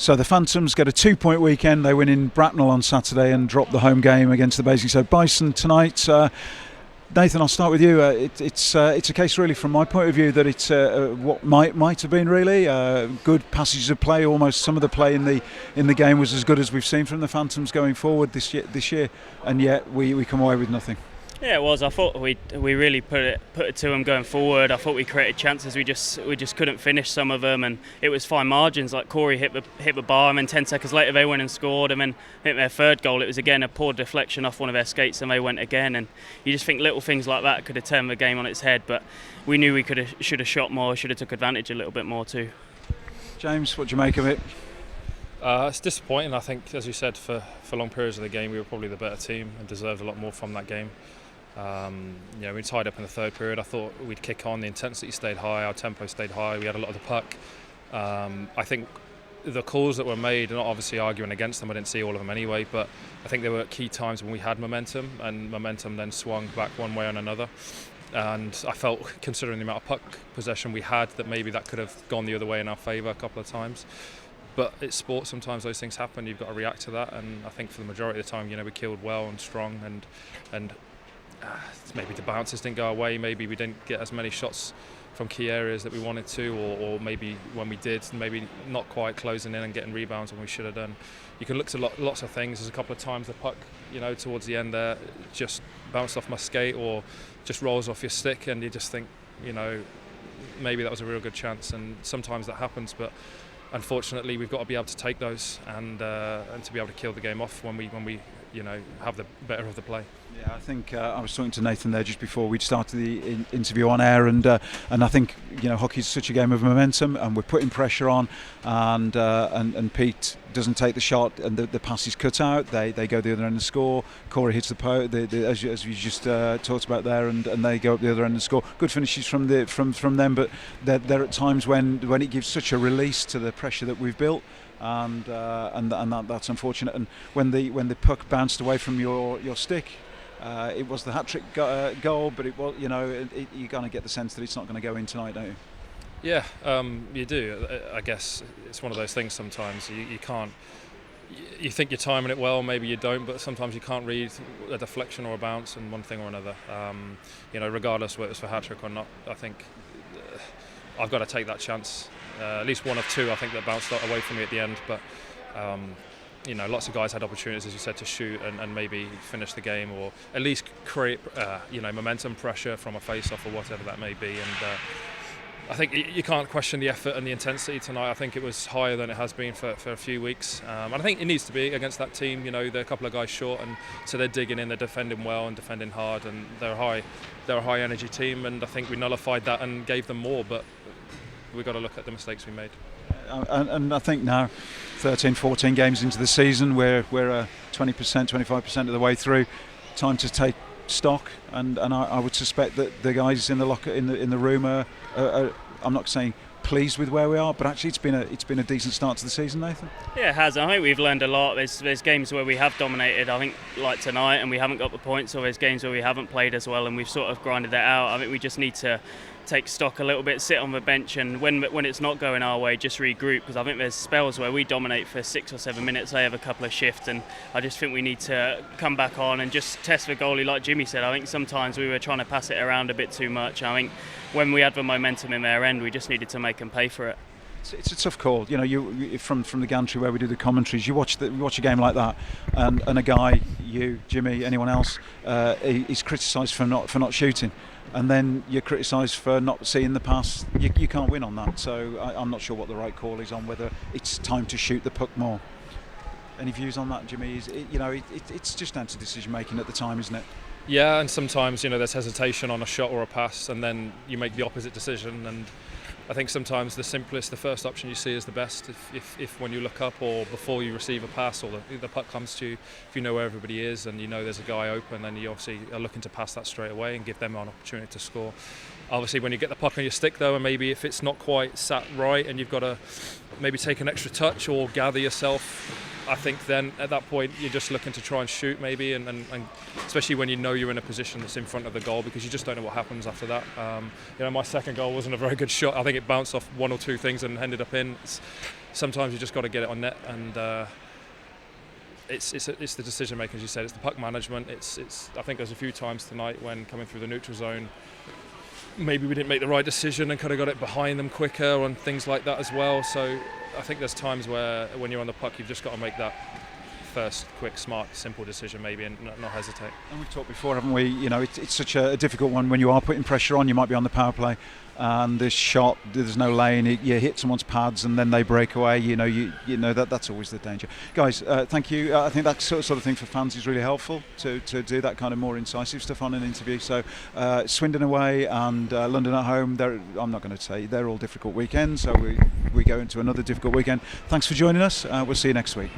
So the Phantoms get a 2-point weekend. They win in Bracknell on Saturday and drop the home game against the Basingstoke Bison tonight. Nathan, I'll start with you. It's a case really from my point of view that it's what might have been really good passages of play. Almost some of the play in the game was as good as we've seen from the Phantoms going forward this year, and yet we come away with nothing. Yeah, it was. I thought we really put it to them going forward. I thought we created chances. We just couldn't finish some of them, and it was fine margins. Like Corey hit the bar, and then 10 seconds later they went and scored. And then I think their third goal, it was again a poor deflection off one of their skates, and they went again. And you just think little things like that could have turned the game on its head. But we knew we should have shot more, should have took advantage a little bit more too. James, what do you make of it? It's disappointing. I think, as you said, for long periods of the game, we were probably the better team and deserved a lot more from that game. We tied up in the third period. I thought we'd kick on. The intensity stayed high, our tempo stayed high. We had a lot of the puck. I think the calls that were made, not obviously arguing against them, I didn't see all of them anyway, but I think there were key times when we had momentum, and momentum then swung back one way or another. And I felt, considering the amount of puck possession we had, that maybe that could have gone the other way in our favour a couple of times. But it's sport, sometimes those things happen, you've got to react to that, and I think for the majority of the time, we killed well and strong, and maybe the bounces didn't go our way, maybe we didn't get as many shots from key areas that we wanted to, or maybe when we did, maybe not quite closing in and getting rebounds when we should have done. You can look to lots of things. There's a couple of times the puck, towards the end there, just bounced off my skate or just rolls off your stick, and you just think, maybe that was a real good chance, and sometimes that happens, but unfortunately we've got to be able to take those and to be able to kill the game off when we have the better of the play. Yeah, I think I was talking to Nathan there just before we'd started the interview on air, and I think hockey's such a game of momentum, and we're putting pressure on, and Pete doesn't take the shot, and the pass is cut out. They go the other end and score. Corey hits as you just talked about there, and they go up the other end and score. Good finishes from them, but they're at times when it gives such a release to the pressure that we've built. And that's unfortunate. And when the puck bounced away from your stick, it was the hat-trick goal, but it was you're going to get the sense that it's not going to go in tonight, don't you? Yeah, you do. I guess it's one of those things. Sometimes you can't. You think you're timing it well, maybe you don't, but sometimes you can't read a deflection or a bounce in one thing or another. Regardless whether it's for hat-trick or not, I think I've got to take that chance. At least one of two, I think, that bounced away from me at the end. But lots of guys had opportunities, as you said, to shoot and maybe finish the game, or at least create momentum, pressure from a face-off or whatever that may be. And I think you can't question the effort and the intensity tonight. I think it was higher than it has been for a few weeks, and I think it needs to be against that team. They're a couple of guys short, and so they're digging in, they're defending well and defending hard, and they're a high energy team, and I think we nullified that and gave them more. But we've got to look at the mistakes we made. And I think now, 13, 14 games into the season, we're 20%, 25% of the way through. Time to take stock, and I would suspect that the guys in the locker in the room are I'm not saying pleased with where we are, but actually it's been a decent start to the season, Nathan. Yeah, it has. I think we've learned a lot. There's games where we have dominated, I think, like tonight, and we haven't got the points, or there's games where we haven't played as well and we've sort of grinded that out. I think we just need to take stock a little bit, sit on the bench, and when it's not going our way, just regroup, because I think there's spells where we dominate for 6 or 7 minutes, they have a couple of shifts, and I just think we need to come back on and just test the goalie. Like Jimmy said, I think sometimes we were trying to pass it around a bit too much. I think when we had the momentum in their end, we just needed to make them pay for it. It's a tough call, you from the gantry where we do the commentaries, you watch a game like that, and a guy, you, Jimmy, anyone else, is criticised for not shooting, and then you're criticised for not seeing the pass. You can't win on that. So I'm not sure what the right call is on whether it's time to shoot the puck more. Any views on that, Jimmy? It's just down to decision making at the time, isn't it? Yeah, and sometimes there's hesitation on a shot or a pass, and then you make the opposite decision. And I think sometimes the first option you see is the best. If when you look up or before you receive a pass or the puck comes to you, if you know where everybody is and there's a guy open, then you obviously are looking to pass that straight away and give them an opportunity to score. Obviously, when you get the puck on your stick, though, and maybe if it's not quite sat right and you've got to maybe take an extra touch or gather yourself, I think then at that point you're just looking to try and shoot maybe, and especially when you know you're in a position that's in front of the goal, because you just don't know what happens after that. My second goal wasn't a very good shot. I think it bounced off one or two things and ended up in. Sometimes you just got to get it on net, and it's the decision making, as you said. It's the puck management. I think there's a few times tonight when coming through the neutral zone, maybe we didn't make the right decision and could have got it behind them quicker and things like that as well. So I think there's times where when you're on the puck, you've just got to make that first quick, smart, simple decision maybe, and not hesitate. And we've talked before, haven't we? It's such a difficult one when you are putting pressure on. You might be on the power play, and this shot, there's no lane. You hit someone's pads and then they break away. That's always the danger. Guys, thank you. I think that sort of thing for fans is really helpful to do that kind of more incisive stuff on an interview. So Swindon away and London at home. I'm not going to say they're all difficult weekends. So we go into another difficult weekend. Thanks for joining us. We'll see you next week.